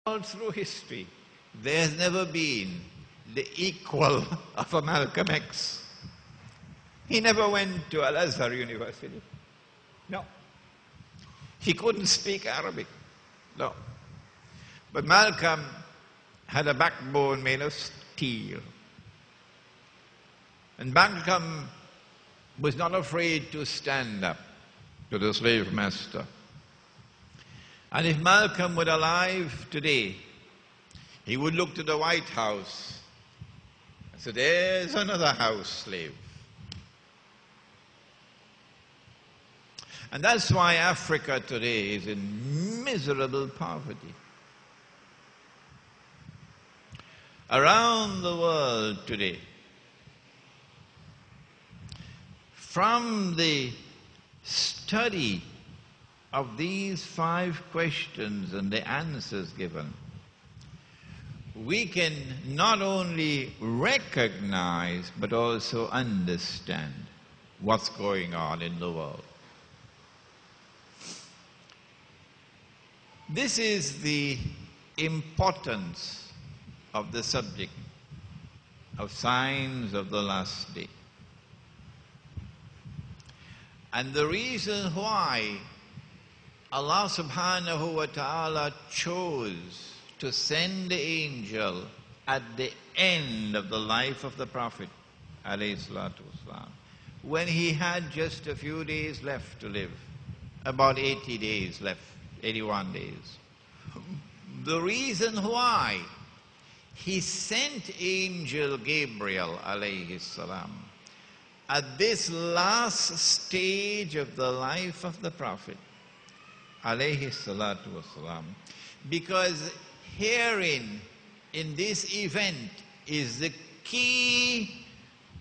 All through history, there has never been the equal of a Malcolm X. He never went to Al-Azhar University. No. He couldn't speak Arabic. No. But Malcolm had a backbone made of steel. And Malcolm was not afraid to stand up to the slave master. And if Malcolm were alive today, he would look to the White House and say, there's another house slave. And that's why Africa today is in miserable poverty. Around the world today, from the study of these 5 questions and the answers given, we can not only recognize but also understand what's going on in the world. This is the importance of the subject of signs of the last day. And the reason why Allah subhanahu wa ta'ala chose to send the angel at the end of the life of the Prophet alayhi salatu wasalam, when he had just a few days left to live, about 80 days left, 81 days. The reason why he sent angel Gabriel alayhi salam at this last stage of the life of the Prophet alayhi salatu wasalam, because herein, in this event, is the key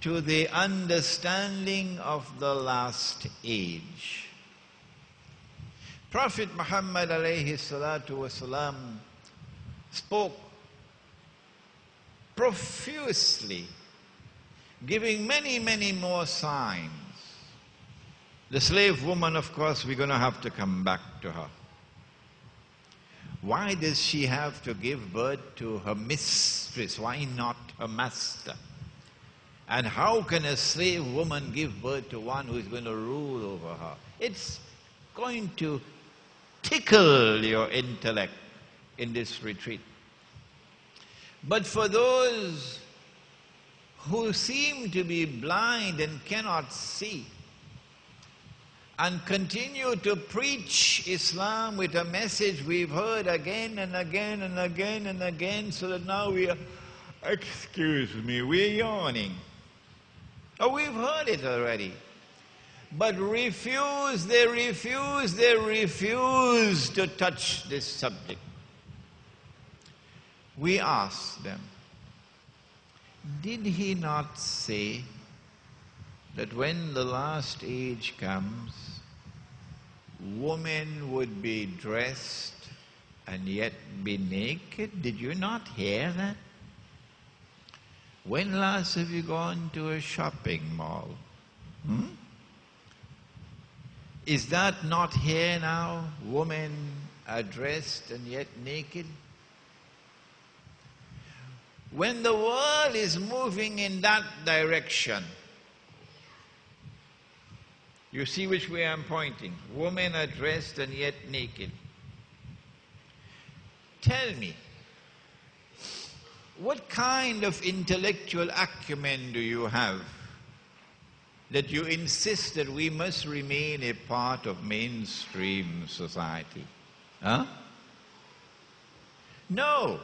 to the understanding of the last age. Prophet Muhammad alayhi salatu wasalam spoke profusely, giving many, many more signs. The slave woman, of course, we're going to have to come back to her. Why does she have to give birth to her mistress? Why not her master? And how can a slave woman give birth to one who is going to rule over her? It's going to tickle your intellect in this retreat. But for those who seem to be blind and cannot see, and continue to preach Islam with a message we've heard again and again and again and again, so that now we are, excuse me, we're yawning. Oh, we've heard it already. But they refuse to touch this subject. We ask them, did he not say that when the last age comes, women would be dressed and yet be naked? Did you not hear that? When last have you gone to a shopping mall? Is that not here now? Women are dressed and yet naked? When the world is moving in that direction, you see which way I'm pointing. Women are dressed and yet naked. Tell me, what kind of intellectual acumen do you have that you insist that we must remain a part of mainstream society? Huh? No.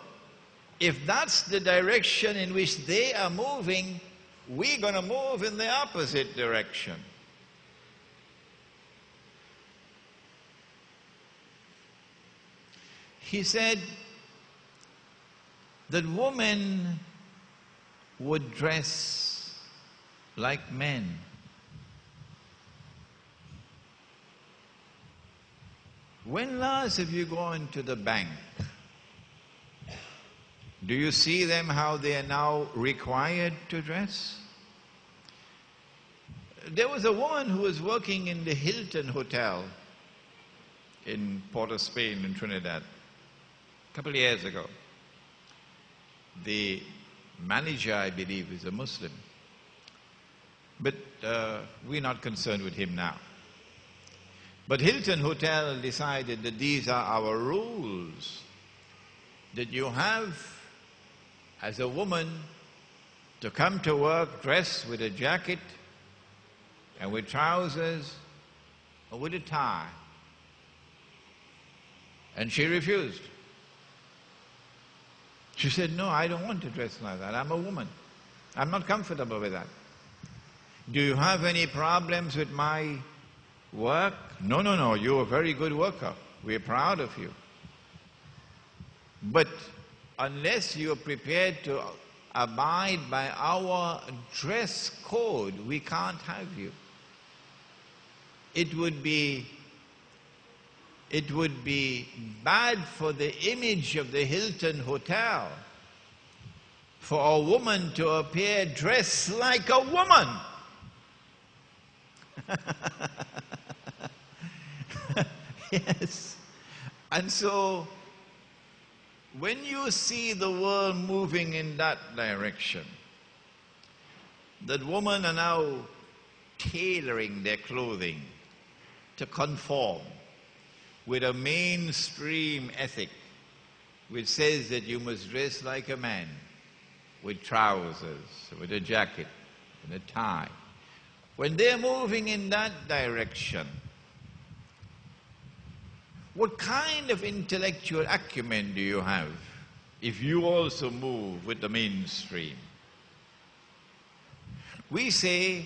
If that's the direction in which they are moving, we're going to move in the opposite direction. He said that women would dress like men. When last have you gone to the bank? Do you see them how they are now required to dress? There was a woman who was working in the Hilton Hotel in Port of Spain in Trinidad. couple of years ago. The manager, I believe, is a Muslim. But we're not concerned with him now. But Hilton Hotel decided that these are our rules, that you have, as a woman, to come to work dressed with a jacket and with trousers or with a tie. And she refused. She said, no, I don't want to dress like that. I'm a woman. I'm not comfortable with that. Do you have any problems with my work? No, no, no, you're a very good worker. We're proud of you. But unless you're prepared to abide by our dress code, we can't have you. It would be bad for the image of the Hilton Hotel for a woman to appear dressed like a woman. Yes. And so, when you see the world moving in that direction, that women are now tailoring their clothing to conform with a mainstream ethic which says that you must dress like a man, with trousers, with a jacket, and a tie. When they're moving in that direction, what kind of intellectual acumen do you have if you also move with the mainstream? We say,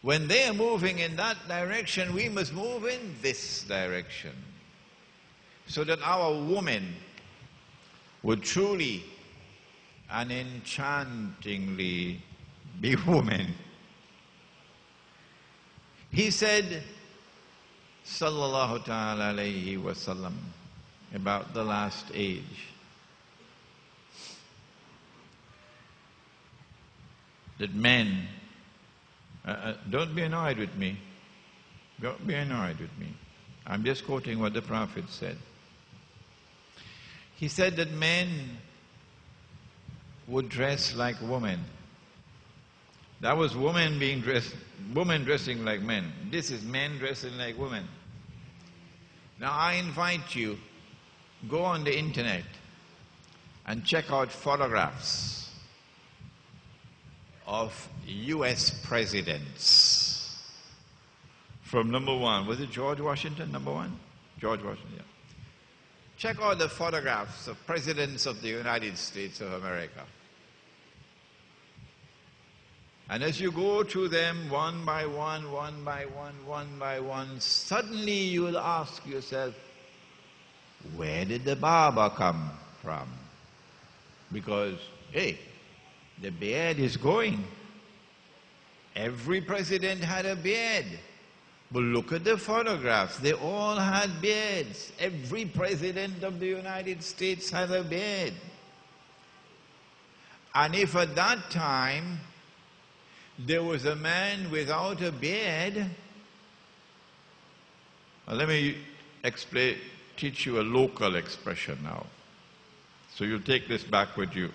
when they are moving in that direction, we must move in this direction, so that our women would truly and enchantingly be women. He said, sallallahu ta'ala alayhi wa sallam, about the last age, that men, don't be annoyed with me, don't be annoyed with me. I'm just quoting what the Prophet said. He said that men would dress like women. That was women dressing like men. This is men dressing like women. Now I invite you, go on the internet and check out photographs of US presidents. From number one, was it George Washington, number one? George Washington, yeah. Check out the photographs of presidents of the United States of America. And as you go through them one by one, one by one, one by one, suddenly you will ask yourself, where did the barber come from? Because, hey, the beard is going. Every president had a beard. But look at the photographs. They all had beards. Every president of the United States had a beard. And if at that time there was a man without a beard, let me teach you a local expression now. So you'll take this back with you.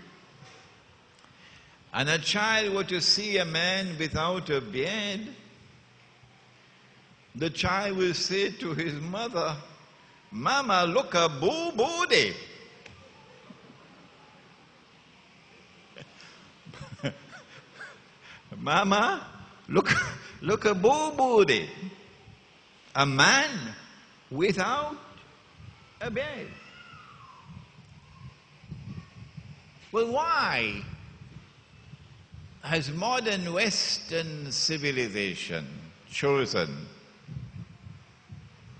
And a child were to see a man without a beard, the child will say to his mother, Mama, look a boo-booty. Mama, look a boo-booty. A man without a beard. Well, why has modern Western civilization chosen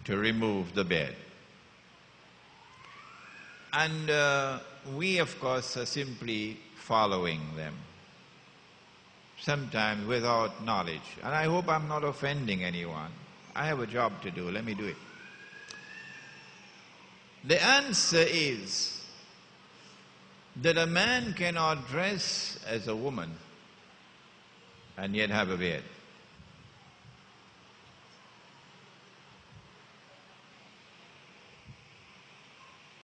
to remove the beard? And we, of course, are simply following them, sometimes without knowledge. And I hope I'm not offending anyone. I have a job to do, let me do it. The answer is that a man cannot dress as a woman and yet have a beard.